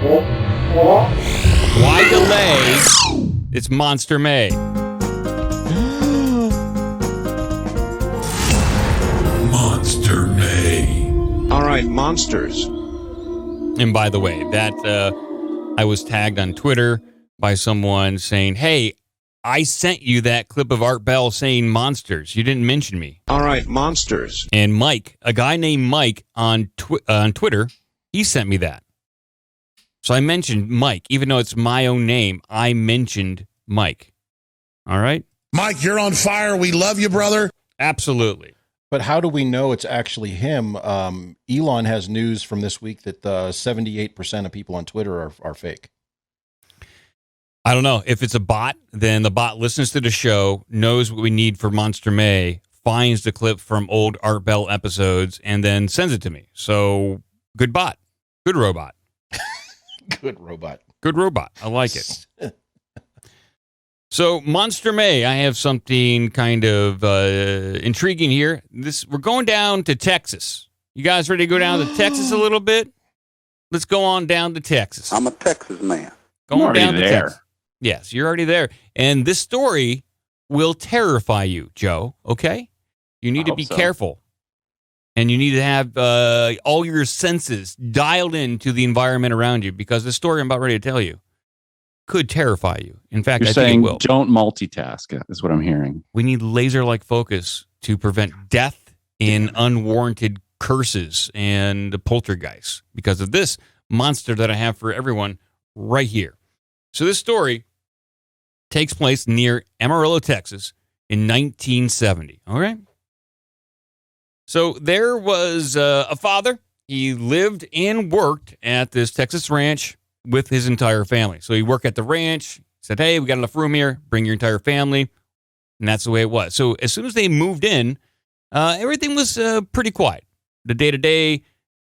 Why delay? It's Monster May. Monster May. All right, monsters. And by the way, that I was tagged on Twitter by someone saying, hey, I sent you that clip of Art Bell saying monsters. You didn't mention me. All right, monsters. And Mike, a guy named Mike on Twitter, he sent me that. So I mentioned Mike. Even though it's my own name, I mentioned Mike. All right? Mike, you're on fire. We love you, brother. Absolutely. But how do we know it's actually him? Elon has news from this week that 78% of people on Twitter are fake. I don't know. If it's a bot, then the bot listens to the show, knows what we need for Monster May, finds the clip from old Art Bell episodes, and then sends it to me. So, good bot. Good robot. Good robot. Good robot. I like it. So, Monster May, I have something kind of intriguing here. We're going down to Texas. You guys ready to go down to Texas a little bit? Let's go on down to Texas. I'm a Texas man. Going down to Texas. Yes, you're already there. And this story will terrify you, Joe, okay? You need to be careful. And you need to have all your senses dialed into the environment around you, because the story I'm about ready to tell you could terrify you. In fact, You're I saying think it will. Don't multitask, is what I'm hearing. We need laser-like focus to prevent death in unwarranted curses and poltergeists because of this monster that I have for everyone right here. So this story takes place near Amarillo, Texas in 1970. All right. So there was a father. He lived and worked at this Texas ranch with his entire family. So he worked at the ranch, said, hey, we got enough room here. Bring your entire family. And that's the way it was. So as soon as they moved in, everything was pretty quiet. The day-to-day,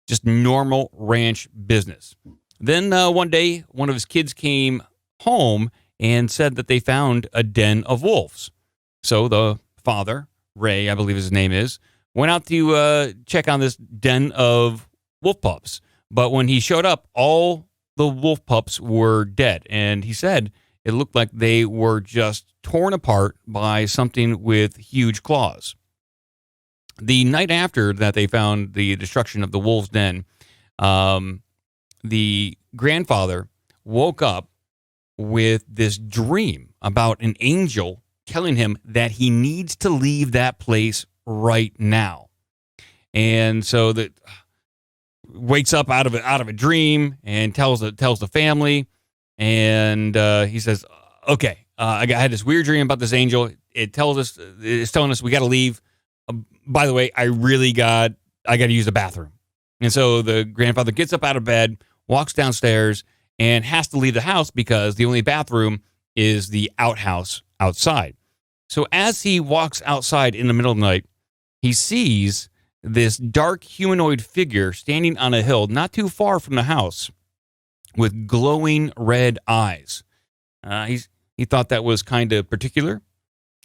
just normal ranch business. Then one day, one of his kids came home and said that they found a den of wolves. So the father, Ray, I believe his name is, went out to check on this den of wolf pups. But when he showed up, all the wolf pups were dead. And he said it looked like they were just torn apart by something with huge claws. The night after that they found the destruction of the wolf's den, the grandfather woke up with this dream about an angel telling him that he needs to leave that place right now. And so that wakes up out of a dream and tells the family, and he says, "Okay, I had this weird dream about this angel. It's telling us we got to leave. By the way, I got to use the bathroom." And so the grandfather gets up out of bed, walks downstairs, and has to leave the house because the only bathroom is the outhouse outside. So as he walks outside in the middle of the night, he sees this dark humanoid figure standing on a hill not too far from the house with glowing red eyes. He thought that was kind of particular,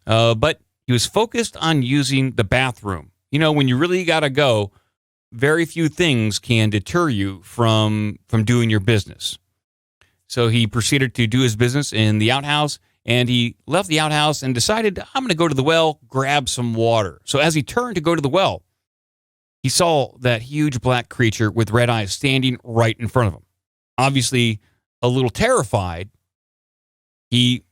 but he was focused on using the bathroom. You know, when you really got to go, very few things can deter you from doing your business. So he proceeded to do his business in the outhouse, and he left the outhouse and decided, I'm going to go to the well, grab some water. So as he turned to go to the well, he saw that huge black creature with red eyes standing right in front of him. Obviously, a little terrified, he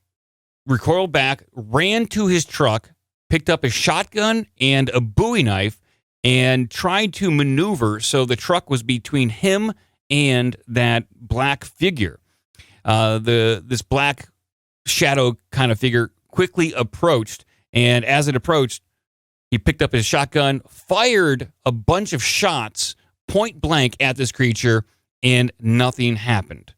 recoiled back, ran to his truck, picked up a shotgun and a Bowie knife, and tried to maneuver so the truck was between him and that black figure. This black shadow kind of figure quickly approached, and as it approached, he picked up his shotgun, fired a bunch of shots point blank at this creature, and nothing happened.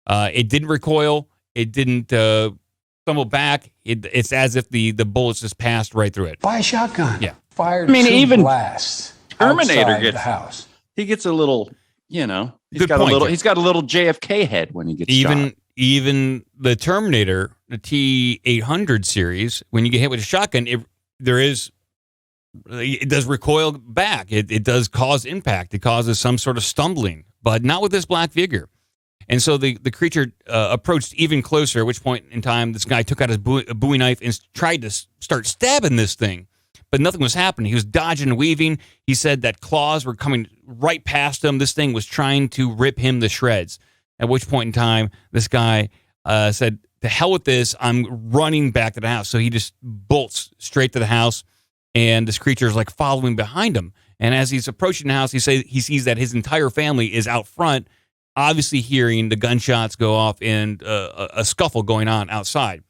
It didn't recoil. It didn't stumble back. It's as if the bullets just passed right through it. By a shotgun. Yeah. Fired even blasts Terminator outside gets the house. He gets a little, he's Good got point, a little. Jeff. He's got a little JFK head when he gets shot. Even the Terminator, the T-800 series, when you get hit with a shotgun, it does recoil back. It does cause impact. It causes some sort of stumbling, but not with this black figure. And so the creature approached even closer, at which point in time this guy took out his Bowie knife and tried to start stabbing this thing. But nothing was happening. He was dodging and weaving. He said that claws were coming right past him. This thing was trying to rip him to shreds. At which point in time, this guy said, "To hell with this, I'm running back to the house." So he just bolts straight to the house, and this creature is like following behind him. And as he's approaching the house, he sees that his entire family is out front, obviously hearing the gunshots go off and a scuffle going on outside.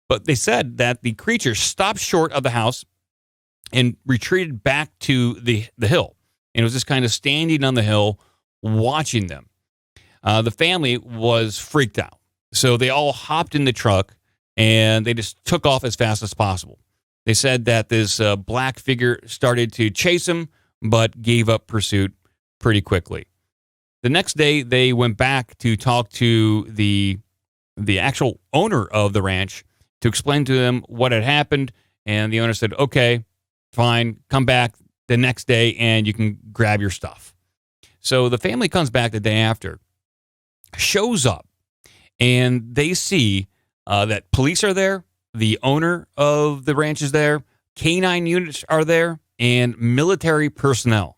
But they said that the creature stopped short of the house and retreated back to the hill. And it was just kind of standing on the hill watching them. The family was freaked out. So they all hopped in the truck and they just took off as fast as possible. They said that this black figure started to chase him, but gave up pursuit pretty quickly. The next day, they went back to talk to the actual owner of the ranch to explain to them what had happened. And the owner said, "Okay, fine, come back the next day and you can grab your stuff." So the family comes back the day after, shows up, and they see that police are there, the owner of the ranch is there, canine units are there, and military personnel.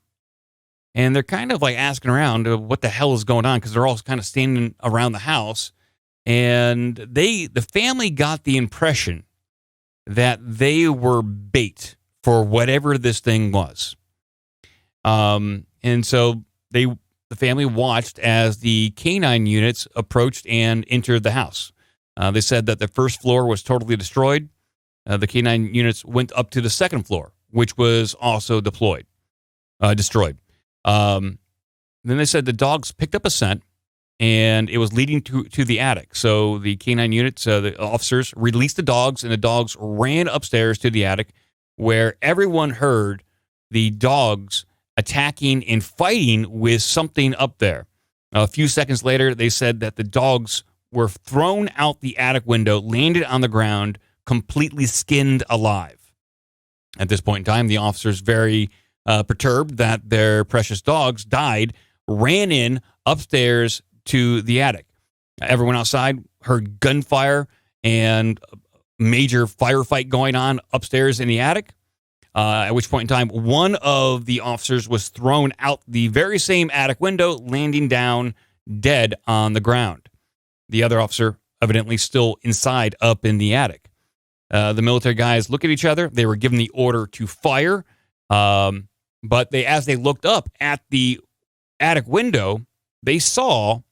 And they're kind of like asking around what the hell is going on, because they're all kind of standing around the house. And the family got the impression that they were bait for whatever this thing was. And so the family watched as the canine units approached and entered the house. They said that the first floor was totally destroyed. The canine units went up to the second floor, which was also destroyed. Then they said the dogs picked up a scent, and it was leading to the attic. So the canine units, the officers, released the dogs, and the dogs ran upstairs to the attic, where everyone heard the dogs attacking and fighting with something up there. A few seconds later, they said that the dogs were thrown out the attic window, landed on the ground, completely skinned alive. At this point in time, the officers, very perturbed that their precious dogs died, ran in upstairs to the attic. Everyone outside heard gunfire and major firefight going on upstairs in the attic. At which point in time, one of the officers was thrown out the very same attic window, landing down dead on the ground. The other officer evidently still inside up in the attic. The military guys look at each other. They were given the order to fire. But as they looked up at the attic window, they saw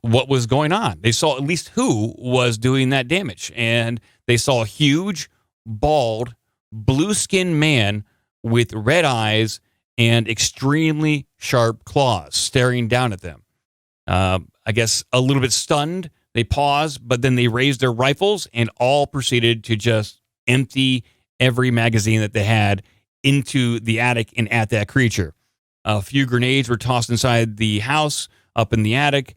what was going on. They saw at least who was doing that damage. And they saw a huge, bald, blue-skinned man with red eyes and extremely sharp claws staring down at them. I guess a little bit stunned, they paused, but then they raised their rifles and all proceeded to just empty every magazine that they had into the attic and at that creature. A few grenades were tossed inside the house, up in the attic,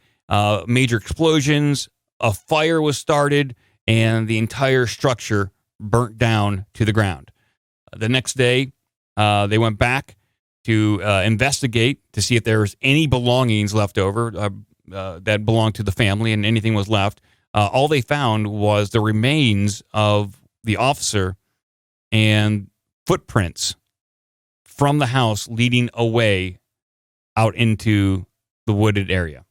major explosions, a fire was started, and the entire structure burnt down to the ground. The next day, they went back to investigate to see if there was any belongings left over that belonged to the family, and anything was left. All they found was the remains of the officer and footprints from the house leading away out into the wooded area.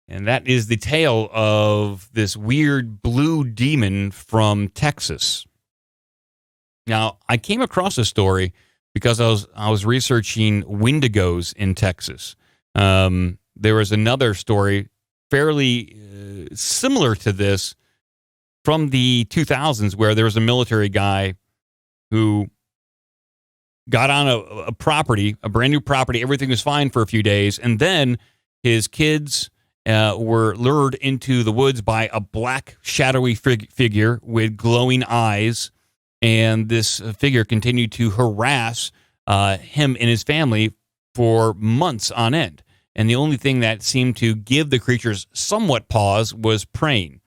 And that is the tale of this weird blue demon from Texas. Now, I came across this story because I was researching Wendigos in Texas. There was another story fairly similar to this from the 2000s where there was a military guy who got on a property, a brand new property. Everything was fine for a few days. And then his kids were lured into the woods by a black, shadowy figure with glowing eyes. And this figure continued to harass him and his family for months on end. And the only thing that seemed to give the creatures somewhat pause was praying.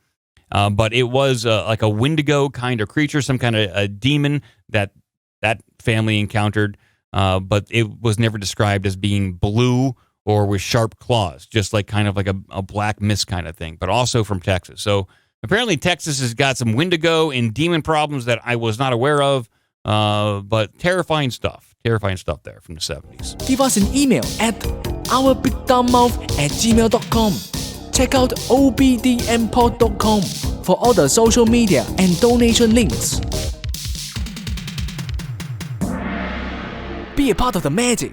But it was like a Wendigo kind of creature, some kind of a demon that family encountered. But it was never described as being blue or with sharp claws, just like kind of like a black mist kind of thing, but also from Texas. So apparently Texas has got some Wendigo and demon problems that I was not aware of, but terrifying stuff there from the 70s. Give us an email at ourbigdumbmouth@gmail.com. Check out obdmpod.com for all the social media and donation links. Be a part of the magic.